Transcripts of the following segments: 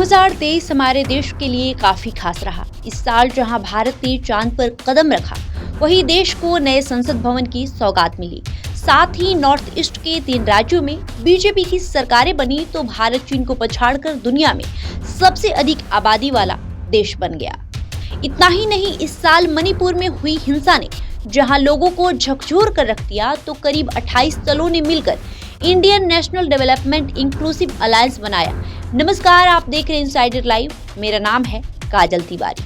2023 हमारे देश के लिए काफी खास रहा। इस साल जहां भारत ने चांद पर कदम रखा, वहीं देश को नए संसद भवन की सौगात मिली। साथ ही नॉर्थ ईस्ट के 3 राज्यों में बीजेपी की सरकारें बनी तो भारत चीन को पछाड़कर दुनिया में सबसे अधिक आबादी वाला देश बन गया। इतना ही नहीं, इस साल मणिपुर में हुई हिंसा ने जहां लोगों को झकझोर कर रख दिया, तो करीब 28 दलों ने मिलकर Indian national development inclusive alliance बनाया। नमस्कार, आप देख रहे हैं इनसाइडर लाइव। मेरा नाम है काजल तिवारी।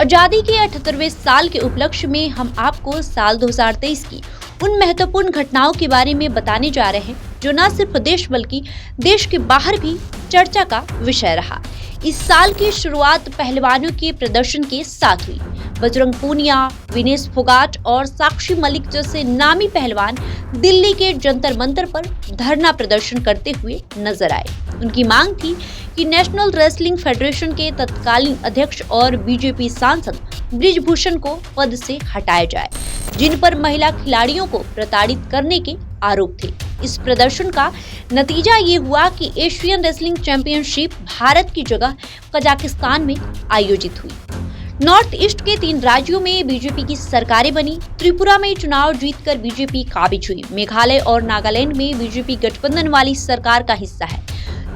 आजादी के 78वें साल के उपलक्ष्य में हम आपको साल 2023 की उन महत्वपूर्ण घटनाओं के बारे में बताने जा रहे हैं जो न सिर्फ देश बल्कि देश के बाहर भी चर्चा का विषय रहा। इस साल की शुरुआत पहलवानों के प्रदर्शन के साथ हुई। बजरंग पूनिया, विनेश फोगाट और साक्षी मलिक जैसे नामी पहलवान दिल्ली के जंतर मंतर पर धरना प्रदर्शन करते हुए नजर आए। उनकी मांग थी कि नेशनल रेसलिंग फेडरेशन के तत्कालीन अध्यक्ष और बीजेपी सांसद ब्रिजभूषण को पद से हटाया जाए, जिन पर महिला खिलाड़ियों को प्रताड़ित करने के आरोप थे। इस प्रदर्शन का नतीजा ये हुआ कि एशियन रेसलिंग चैंपियनशिप भारत की जगह कजाकिस्तान में आयोजित हुई। नॉर्थ ईस्ट के 3 राज्यों में बीजेपी की सरकारें बनी। त्रिपुरा में चुनाव जीतकर बीजेपी काबिज हुई। मेघालय और नागालैंड में बीजेपी गठबंधन वाली सरकार का हिस्सा है।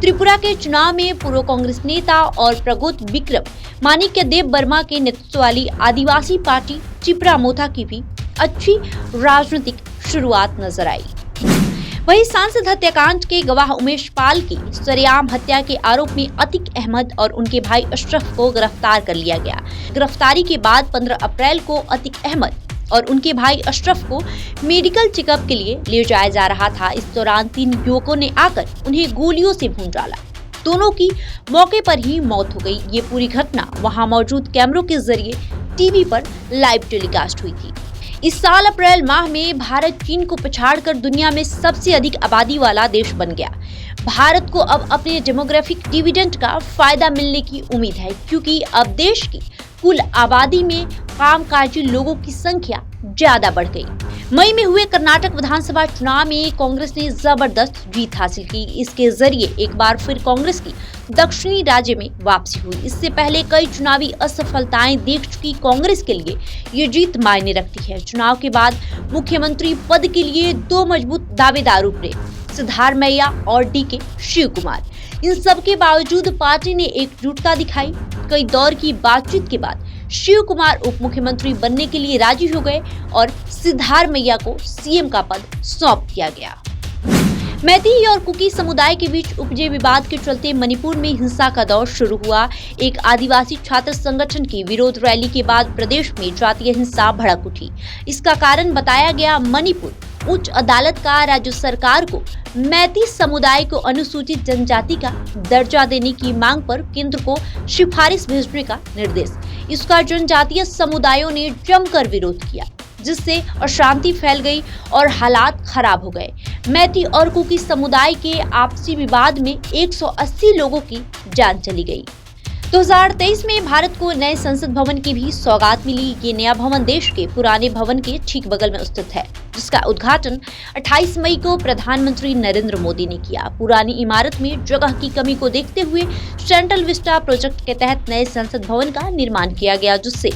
त्रिपुरा के चुनाव में पूर्व कांग्रेस नेता और प्रगोत विक्रम माणिक्य देव वर्मा के नेतृत्व वाली आदिवासी पार्टी चिपरा मोथा की भी अच्छी राजनीतिक शुरुआत नजर आई। वहीं सांसद हत्याकांड के गवाह उमेश पाल की सरेआम हत्या के आरोप में अतीक अहमद और उनके भाई अशरफ को गिरफ्तार कर लिया गया। गिरफ्तारी के बाद 15 अप्रैल को अतीक अहमद और उनके भाई अशरफ को मेडिकल चेकअप के लिए ले जाया जा रहा था। इस दौरान 3 युवकों ने आकर उन्हें गोलियों से भून डाला। दोनों की मौके पर ही मौत हो गई। ये पूरी घटना वहां मौजूद कैमरों के जरिए टीवी पर लाइव टेलीकास्ट हुई थी। इस साल अप्रैल माह में भारत चीन को पछाड़कर दुनिया में सबसे अधिक आबादी वाला देश बन गया। भारत को अब अपने डेमोग्राफिक डिविडेंड का फायदा मिलने की उम्मीद है, क्योंकि अब देश की कुल आबादी में कामकाजी लोगों की संख्या ज्यादा बढ़ गई। मई में हुए कर्नाटक विधानसभा चुनाव में कांग्रेस ने जबरदस्त जीत हासिल की। इसके जरिए एक बार फिर कांग्रेस की दक्षिणी राज्य में वापसी हुई। इससे पहले कई चुनावी असफलताएं देख चुकी कांग्रेस के लिए ये जीत मायने रखती है। चुनाव के बाद मुख्यमंत्री पद के लिए 2 मजबूत दावेदार उभरे, सिद्धारमैया और डीके शिव कुमार। इन सब के बावजूद पार्टी ने एकजुटता दिखाई। कई दौर की बातचीत के बाद शिव कुमार उप मुख्यमंत्री बनने के लिए राजी हो गए और सिद्धारमैया को सीएम का पद सौंप दिया गया। मैती और कुकी समुदाय के बीच उपजे विवाद के चलते मणिपुर में हिंसा का दौर शुरू हुआ। एक आदिवासी छात्र संगठन की विरोध रैली के बाद प्रदेश में जातीय हिंसा भड़क उठी। इसका कारण बताया गया मणिपुर उच्च अदालत का राज्य सरकार को मैती समुदाय को अनुसूचित जनजाति का दर्जा देने की मांग पर केंद्र को सिफारिश भेजने का निर्देश। इसका जनजातीय समुदायों ने जमकर विरोध किया, जिससे अशांति फैल गई और हालात खराब हो गए। मैती और कुकी समुदाय के आपसी विवाद में 180 लोगों की जान चली गई। 2023 में भारत को नए संसद भवन की भी सौगात मिली। ये नया भवन देश के पुराने भवन के ठीक बगल में स्थित है, जिसका उद्घाटन 28 मई को प्रधानमंत्री नरेंद्र मोदी ने किया। पुरानी इमारत में जगह की कमी को देखते हुए सेंट्रल विस्टा प्रोजेक्ट के तहत नए संसद भवन का निर्माण किया गया, जिससे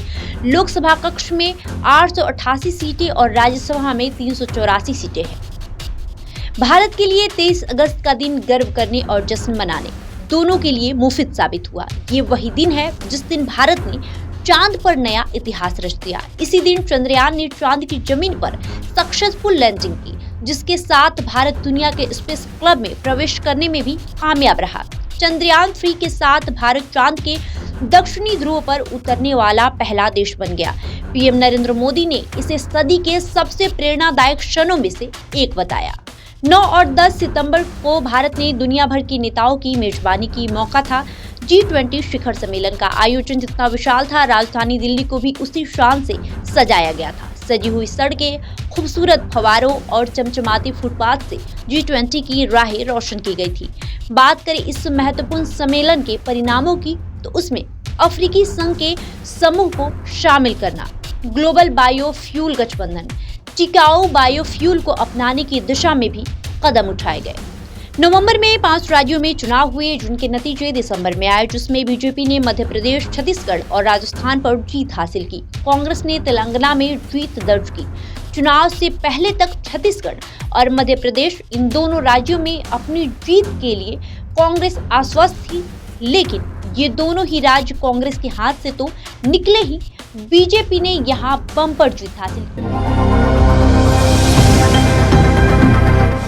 लोकसभा कक्ष में 888 सीटें और राज्यसभा में 384 सीटें हैं। भारत के लिए 23 अगस्त का दिन गर्व करने और जश्न मनाने दोनों के लिए मुफीद साबित हुआ। ये वही दिन है जिस दिन भारत ने चांद पर नया इतिहास रच दिया। इसी दिन चंद्रयान ने चांद की जमीन पर सक्सेसफुल लैंडिंग की, जिसके साथ भारत दुनिया के स्पेस क्लब में प्रवेश करने में भी कामयाब रहा। चंद्रयान 3 के साथ भारत चांद के दक्षिणी ध्रुव पर उतरने वाला पहला देश बन गया। पीएम नरेंद्र मोदी ने इसे सदी के सबसे प्रेरणादायक क्षणों में से एक बताया। 9 और 10 सितंबर को भारत ने दुनिया भर के नेताओं की मेजबानी की। मौका था G20 शिखर सम्मेलन का। आयोजन जितना विशाल था, राजधानी दिल्ली को भी उसी शान से सजाया गया था। सजी हुई सड़कें, खूबसूरत फव्वारों और चमचमाते फुटपाथ से G20 की राहें रोशन की गई थी। बात करें इस महत्वपूर्ण सम्मेलन के परिणामों की, तो उसमें अफ्रीकी संघ के समूह को शामिल करना, ग्लोबल बायोफ्यूल गठबंधन, टिकाऊ बायोफ्यूल को अपनाने की दिशा में भी कदम उठाए गए। नवंबर में 5 राज्यों में चुनाव हुए, जिनके नतीजे दिसंबर में आए, जिसमें बीजेपी ने मध्य प्रदेश, छत्तीसगढ़ और राजस्थान पर जीत हासिल की। कांग्रेस ने तेलंगाना में जीत दर्ज की। चुनाव से पहले तक छत्तीसगढ़ और मध्य प्रदेश, इन दोनों राज्यों में अपनी जीत के लिए कांग्रेस आश्वस्त थी, लेकिन ये दोनों ही राज्य कांग्रेस के हाथ से तो निकले ही, बीजेपी ने यहाँ बम्पर जीत हासिल की।